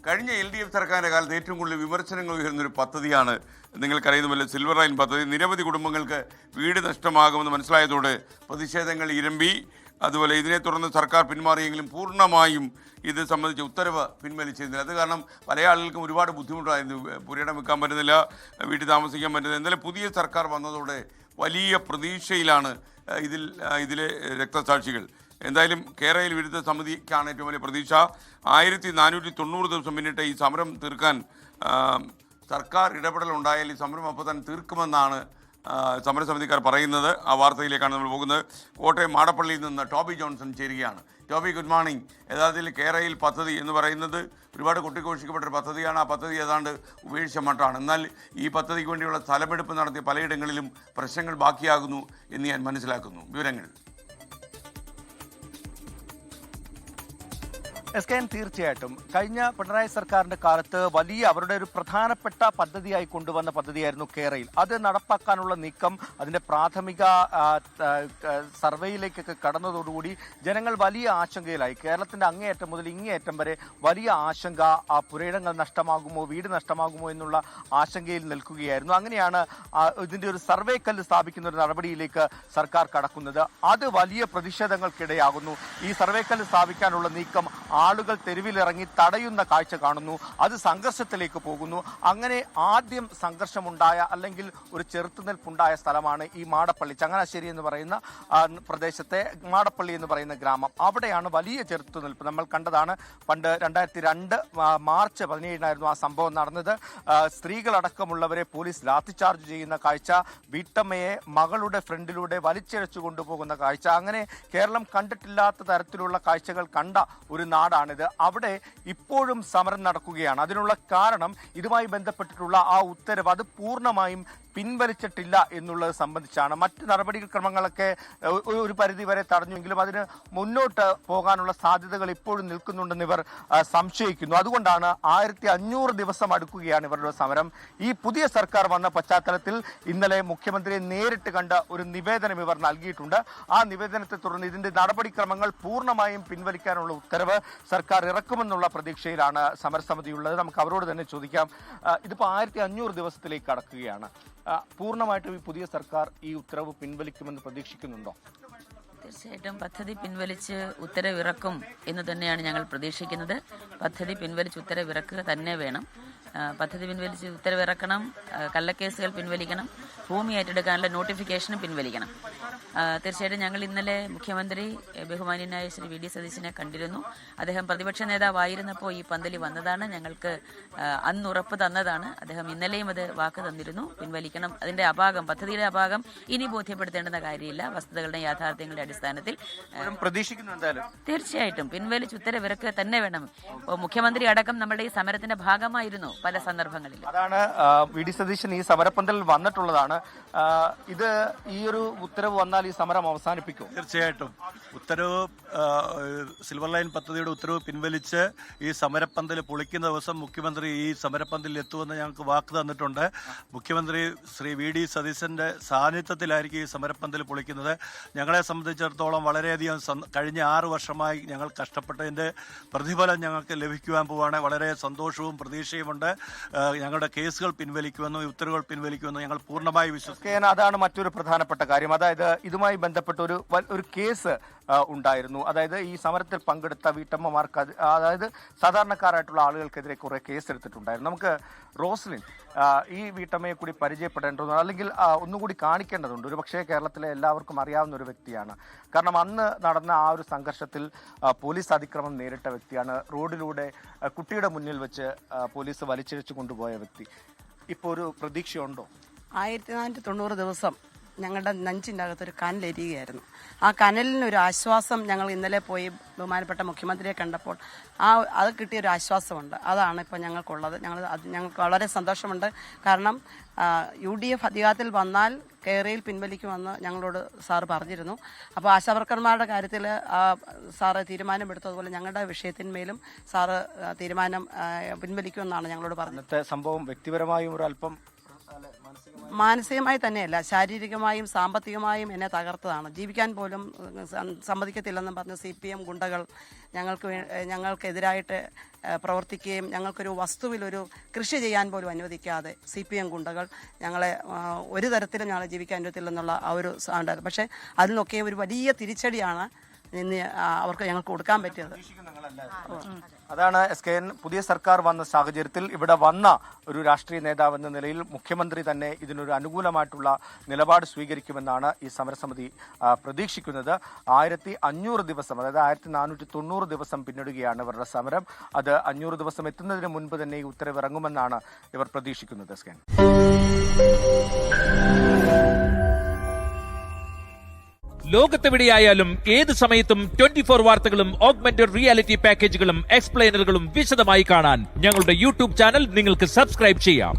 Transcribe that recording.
കഴിഞ്ഞ LDF സർക്കാരിൻ്റെ കാലത്ത് ഏറ്റവും കൂടുതൽ വിമർശനങ്ങൾ ഉയർന്നൊരു പദ്ധതിയാണ് നിങ്ങൾക്കറിയുന്നപോലെ സിൽവർ ലൈൻ പദ്ധതി. നിരവധി കുടുംബങ്ങൾക്ക് വീട് നഷ്ടമാകുമെന്ന് മനസ്സിലായതോടെ പ്രതിഷേധങ്ങൾ ഇരമ്പി. അതുപോലെ ഇതിനെ തുടർന്ന് സർക്കാർ പിന്മാറിയെങ്കിലും പൂർണ്ണമായും ഇത് സംബന്ധിച്ച ഉത്തരവ് പിൻവലിച്ചിരുന്നില്ല. അത് കാരണം പല ആളുകൾക്കും ഒരുപാട് ബുദ്ധിമുട്ടായിരുന്നു. പുരയിടം വെക്കാൻ പറ്റുന്നില്ല, വീട്ടിൽ താമസിക്കാൻ പറ്റുന്നില്ല. എന്നാലും പുതിയ സർക്കാർ വന്നതോടെ വലിയ പ്രതീക്ഷയിലാണ് ഇതിലെ രക്തസാക്ഷികൾ. എന്തായാലും കേരളയിൽ വിരുദ്ധ സമിതിക്കാണ് ഏറ്റവും വലിയ പ്രതീക്ഷ. 1490 ദിവസം പിന്നിട്ട് ഈ സമരം തീർക്കാൻ സർക്കാർ ഇടപെടലുണ്ടായാൽ ഈ സമരം അപ്പോൾ തന്നെ തീർക്കുമെന്നാണ് സമരസമിതിക്കാർ പറയുന്നത്. ആ വാർത്തയിലേക്കാണ് നമ്മൾ പോകുന്നത്. കോട്ടയം മാടപ്പള്ളിയിൽ നിന്ന് ടോബി ജോൺസൺ ചേരുകയാണ്. Toby, good morning. യഥാർത്ഥത്തിൽ കേരളയിൽ പദ്ധതി എന്ന് പറയുന്നത് ഒരുപാട് കൊട്ടിഘോഷിക്കപ്പെട്ടൊരു പദ്ധതിയാണ്. ആ പദ്ധതി ഏതാണ്ട് ഉപേക്ഷിച്ച മട്ടാണ്. എന്നാൽ ഈ പദ്ധതിക്ക് വേണ്ടിയുള്ള സ്ഥലമെടുപ്പ് നടത്തിയ പലയിടങ്ങളിലും പ്രശ്നങ്ങൾ ബാക്കിയാകുന്നു എന്ന് ഞാൻ മനസ്സിലാക്കുന്നു. വിവരങ്ങൾ SKN തീർച്ചയായിട്ടും കഴിഞ്ഞ പിണറായി സർക്കാരിന്റെ കാലത്ത് വലിയ അവരുടെ ഒരു പ്രധാനപ്പെട്ട പദ്ധതിയായി കൊണ്ടുവന്ന പദ്ധതിയായിരുന്നു കേരയിൽ. അത് നടപ്പാക്കാനുള്ള നീക്കം അതിന്റെ പ്രാഥമിക സർവേയിലേക്കൊക്കെ കടന്നതോടുകൂടി ജനങ്ങൾ വലിയ ആശങ്കയിലായി. കേരളത്തിന്റെ അങ്ങേയറ്റം മുതൽ ഇങ്ങേയറ്റം വരെ വലിയ ആശങ്ക, ആ പുരയിടങ്ങൾ നഷ്ടമാകുമോ, വീട് നഷ്ടമാകുമോ എന്നുള്ള ആശങ്കയിൽ നിൽക്കുകയായിരുന്നു. അങ്ങനെയാണ് ഇതിന്റെ ഒരു സർവേ കല്ല് സ്ഥാപിക്കുന്ന ഒരു നടപടിയിലേക്ക് സർക്കാർ കടക്കുന്നത്. അത് വലിയ പ്രതിഷേധങ്ങൾക്കിടയാകുന്നു. ഈ സർവേ കല്ല് സ്ഥാപിക്കാനുള്ള നീക്കം ആളുകൾ തെരുവിലിറങ്ങി തടയുന്ന കാഴ്ച കാണുന്നു. അത് സംഘർഷത്തിലേക്ക് പോകുന്നു. അങ്ങനെ ആദ്യം സംഘർഷമുണ്ടായ അല്ലെങ്കിൽ ഒരു ചെറുത്തുനിൽപ്പുണ്ടായ സ്ഥലമാണ് ഈ മാടപ്പള്ളി, ചങ്ങനാശ്ശേരി എന്ന് പറയുന്ന പ്രദേശത്തെ മാടപ്പള്ളി എന്ന് പറയുന്ന ഗ്രാമം. അവിടെയാണ് വലിയ ചെറുത്തുനിൽപ്പ്. നമ്മൾ കണ്ടതാണ്. പണ്ട് 2002 മാർച്ച് 17 ആ സംഭവം നടന്നത്. സ്ത്രീകളടക്കമുള്ളവരെ പോലീസ് ലാത്തിചാർജ് ചെയ്യുന്ന കാഴ്ച, വീട്ടമ്മയെ മകളുടെ ഫ്രണ്ടിലൂടെ വലിച്ചിഴച്ചു കൊണ്ടുപോകുന്ന കാഴ്ച, അങ്ങനെ കേരളം കണ്ടിട്ടില്ലാത്ത തരത്തിലുള്ള കാഴ്ചകൾ കണ്ട ഒരു നാടാണിത്. അവിടെ ഇപ്പോഴും സമരം നടക്കുകയാണ്. അതിനുള്ള കാരണം ഇതുമായി ബന്ധപ്പെട്ടിട്ടുള്ള ആ ഉത്തരവ് അത് പൂർണ്ണമായും പിൻവലിച്ചിട്ടില്ല എന്നുള്ളത് സംബന്ധിച്ചാണ്. മറ്റ് നടപടിക്രമങ്ങളൊക്കെ ഒരു പരിധി വരെ തടഞ്ഞുവെങ്കിലും അതിന് മുന്നോട്ട് പോകാനുള്ള സാധ്യതകൾ ഇപ്പോഴും നിൽക്കുന്നുണ്ടെന്ന് ഇവർ സംശയിക്കുന്നു. അതുകൊണ്ടാണ് 1500 ദിവസം അടുക്കുകയാണ് ഇവരുടെ സമരം. ഈ പുതിയ സർക്കാർ വന്ന പശ്ചാത്തലത്തിൽ ഇന്നലെ മുഖ്യമന്ത്രിയെ നേരിട്ട് കണ്ട ഒരു നിവേദനം ഇവർ നൽകിയിട്ടുണ്ട്. ആ നിവേദനത്തെ തുടർന്ന് ഇതിന്റെ നടപടിക്രമങ്ങൾ പൂർണ്ണമായും പിൻവലിക്കാനുള്ള ഉത്തരവ് സർക്കാർ ഇറക്കുമെന്നുള്ള പ്രതീക്ഷയിലാണ് സമരസമിതിയുള്ളത്. നമുക്ക് അവരോട് തന്നെ ചോദിക്കാം. ഇതിപ്പോൾ 1500 ദിവസത്തിലേക്ക് കടക്കുകയാണ്. പൂർണ്ണമായിട്ടും ഈ പുതിയ സർക്കാർ ഈ ഉത്തരവ് പിൻവലിക്കുമെന്ന് പ്രതീക്ഷിക്കുന്നുണ്ടോ? തീർച്ചയായിട്ടും പദ്ധതി പിൻവലിച്ച് ഉത്തരവിറക്കും എന്ന് തന്നെയാണ് ഞങ്ങൾ പ്രതീക്ഷിക്കുന്നത്. പദ്ധതി പിൻവലിച്ച് ഉത്തരവിറക്കുക തന്നെ വേണം. പദ്ധതി പിൻവലിച്ച് ഉത്തരവിറക്കണം, കള്ളക്കേസുകൾ പിൻവലിക്കണം, ഭൂമി ഏറ്റെടുക്കാനുള്ള നോട്ടിഫിക്കേഷനും പിൻവലിക്കണം. തീർച്ചയായിട്ടും ഞങ്ങൾ ഇന്നലെ മുഖ്യമന്ത്രി ബഹുമാന്യനായ ശ്രീ VD സതീശനെ കണ്ടിരുന്നു. അദ്ദേഹം പ്രതിപക്ഷ നേതാവായിരുന്നപ്പോൾ ഈ പന്തലി വന്നതാണ്. ഞങ്ങൾക്ക് അന്ന് ഉറപ്പ് തന്നതാണ്. അദ്ദേഹം ഇന്നലെയും അത് വാക്ക് തന്നിരുന്നു. പിൻവലിക്കണം, അതിന്റെ അപാകം, പദ്ധതിയുടെ അപാകം ഇനി ബോധ്യപ്പെടുത്തേണ്ടുന്ന കാര്യമില്ല. വസ്തുതകളുടെ യാഥാർത്ഥ്യങ്ങളുടെ അടിസ്ഥാനത്തിൽ പ്രതീക്ഷിക്കുന്നു. എന്തായാലും തീർച്ചയായിട്ടും പിൻവലിച്ച് ഉത്തരവിറക്കുക തന്നെ വേണം. മുഖ്യമന്ത്രി അടക്കം നമ്മുടെ ഈ സമരത്തിന്റെ ഭാഗമായിരുന്നു പല സന്ദർഭങ്ങളിലും. അതാണ് VD സതീശൻ ഈ സമരപ്പന്തലിൽ വന്നിട്ടുള്ളതാണ്. ഇത് ഈ ഒരു ഉത്തരവ് വന്നാൽ ഈ സമരം അവസാനിപ്പിക്കും. തീർച്ചയായിട്ടും ഉത്തരവ്, സിൽവർ ലൈൻ പദ്ധതിയുടെ ഉത്തരവ് പിൻവലിച്ച് ഈ സമരപ്പന്തൽ പൊളിക്കുന്ന ദിവസം മുഖ്യമന്ത്രി ഈ സമരപ്പന്തലിൽ എത്തുമെന്ന് ഞങ്ങൾക്ക് വാക്ക് തന്നിട്ടുണ്ട്. മുഖ്യമന്ത്രി ശ്രീ VD സതീശന്റെ സാന്നിധ്യത്തിലായിരിക്കും ഈ സമരപ്പന്തൽ പൊളിക്കുന്നത്. ഞങ്ങളെ സംബന്ധിച്ചിടത്തോളം വളരെയധികം കഴിഞ്ഞ 6 വർഷമായി ഞങ്ങൾ കഷ്ടപ്പെട്ടതിന്റെ പ്രതിഫലം ഞങ്ങൾക്ക് ലഭിക്കുവാൻ പോവാണ്. വളരെ സന്തോഷവും പ്രതീക്ഷയുമുണ്ട്. ഞങ്ങളുടെ കേസുകൾ പിൻവലിക്കുമെന്നും ഉത്തരവുകൾ പിൻവലിക്കുമെന്നും ഞങ്ങൾ പൂർണ്ണമായി വിശ്വസിക്കുന്നു. അതാണ് മറ്റൊരു പ്രധാനപ്പെട്ട കാര്യം. അതായത് ഇതുമായി ബന്ധപ്പെട്ട ഒരു കേസ് ഉണ്ടായിരുന്നു. അതായത് ഈ സമരത്തിൽ പങ്കെടുത്ത വീട്ടമ്മമാർക്ക്, അതായത് സാധാരണക്കാരായിട്ടുള്ള ആളുകൾക്കെതിരെ കുറെ കേസ് എടുത്തിട്ടുണ്ടായിരുന്നു. നമുക്ക് റോസ്ലിൻ ഈ വീട്ടമ്മയെ കൂടി പരിചയപ്പെടേണ്ടതുണ്ട്, അല്ലെങ്കിൽ ഒന്നുകൂടി കാണിക്കേണ്ടതുണ്ട്. ഒരു പക്ഷേ കേരളത്തിലെ എല്ലാവർക്കും അറിയാവുന്ന ഒരു വ്യക്തിയാണ്. കാരണം അന്ന് നടന്ന ആ ഒരു സംഘർഷത്തിൽ പോലീസ് അതിക്രമം നേരിട്ട വ്യക്തിയാണ്. റോഡിലൂടെ കുട്ടിയുടെ മുന്നിൽ വെച്ച് പോലീസ് വലിച്ചിഴച്ചു കൊണ്ടുപോയ വ്യക്തി. ഇപ്പോൾ ഒരു പ്രതീക്ഷയുണ്ടോ? 1490 ദിവസം ഞങ്ങളുടെ നെഞ്ചിൻ്റെ അകത്തൊരു കനലെരിയുകയായിരുന്നു. ആ കനലിനൊരു ആശ്വാസം ഞങ്ങൾ ഇന്നലെ പോയി ബഹുമാനപ്പെട്ട മുഖ്യമന്ത്രിയെ കണ്ടപ്പോൾ അത് കിട്ടിയൊരു ആശ്വാസമുണ്ട്. അതാണ് ഇപ്പോൾ ഞങ്ങൾക്കുള്ളത്. ഞങ്ങൾക്ക് വളരെ സന്തോഷമുണ്ട്. കാരണം UDF അധികാരത്തിൽ വന്നാൽ കേരയിൽ പിൻവലിക്കുമെന്ന് ഞങ്ങളോട് സാറ് പറഞ്ഞിരുന്നു. അപ്പോൾ ആശാവർക്കർമാരുടെ കാര്യത്തിൽ സാറ് തീരുമാനമെടുത്തതുപോലെ ഞങ്ങളുടെ വിഷയത്തിന്മേലും സാറ് തീരുമാനം പിൻവലിക്കുമെന്നാണ് ഞങ്ങളോട് പറഞ്ഞത്. സംഭവം വ്യക്തിപരമായും ഒരു അല്പം മാനസികമായി തന്നെയല്ല, ശാരീരികമായും സാമ്പത്തികമായും എന്നെ തകർത്തതാണ്. ജീവിക്കാൻ പോലും സമ്മതിക്കത്തില്ലെന്നും പറഞ്ഞ് CPM ഗുണ്ടകൾ ഞങ്ങൾക്കെതിരായിട്ട് പ്രവർത്തിക്കുകയും ഞങ്ങൾക്കൊരു വസ്തുവിലൊരു കൃഷി ചെയ്യാൻ പോലും അനുവദിക്കാതെ CPM ഗുണ്ടകൾ ഞങ്ങളെ ഒരു തരത്തിലും ഞങ്ങളെ ജീവിക്കാൻ അനുവദിക്കില്ലെന്നുള്ള ആ ഒരു ഉണ്ടായിരുന്നു. പക്ഷേ അതിനൊക്കെ ഒരു വലിയ തിരിച്ചടിയാണ് ഇന്ന് അവർക്ക് ഞങ്ങൾക്ക് കൊടുക്കാൻ പറ്റിയത്. അതാണ് SKN പുതിയ സർക്കാർ വന്ന സാഹചര്യത്തിൽ ഇവിടെ വന്ന ഒരു രാഷ്ട്രീയ നേതാവ് എന്ന നിലയിൽ മുഖ്യമന്ത്രി തന്നെ ഇതിനൊരു അനുകൂലമായിട്ടുള്ള നിലപാട് സ്വീകരിക്കുമെന്നാണ് ഈ സമരസമിതി പ്രതീക്ഷിക്കുന്നത്. 1500 ദിവസം, അതായത് 1490 ദിവസം പിന്നിടുകയാണ് ഇവരുടെ സമരം. അത് 500 ദിവസം എത്തുന്നതിന് മുൻപ് തന്നെ ഈ ഉത്തരവ് ഇറങ്ങുമെന്നാണ് ഇവർ പ്രതീക്ഷിക്കുന്നത്. SKN ലോകത്തെവിടെയായാലും ഏത് സമയത്തും 24 വാർത്തകളും ഓഗ്മെന്റഡ് റിയാലിറ്റി പാക്കേജുകളും എക്സ്പ്ലെയിനറുകളും വിശദമായി കാണാൻ ഞങ്ങളുടെ യൂട്യൂബ് ചാനൽ നിങ്ങൾക്ക് സബ്സ്ക്രൈബ് ചെയ്യാം.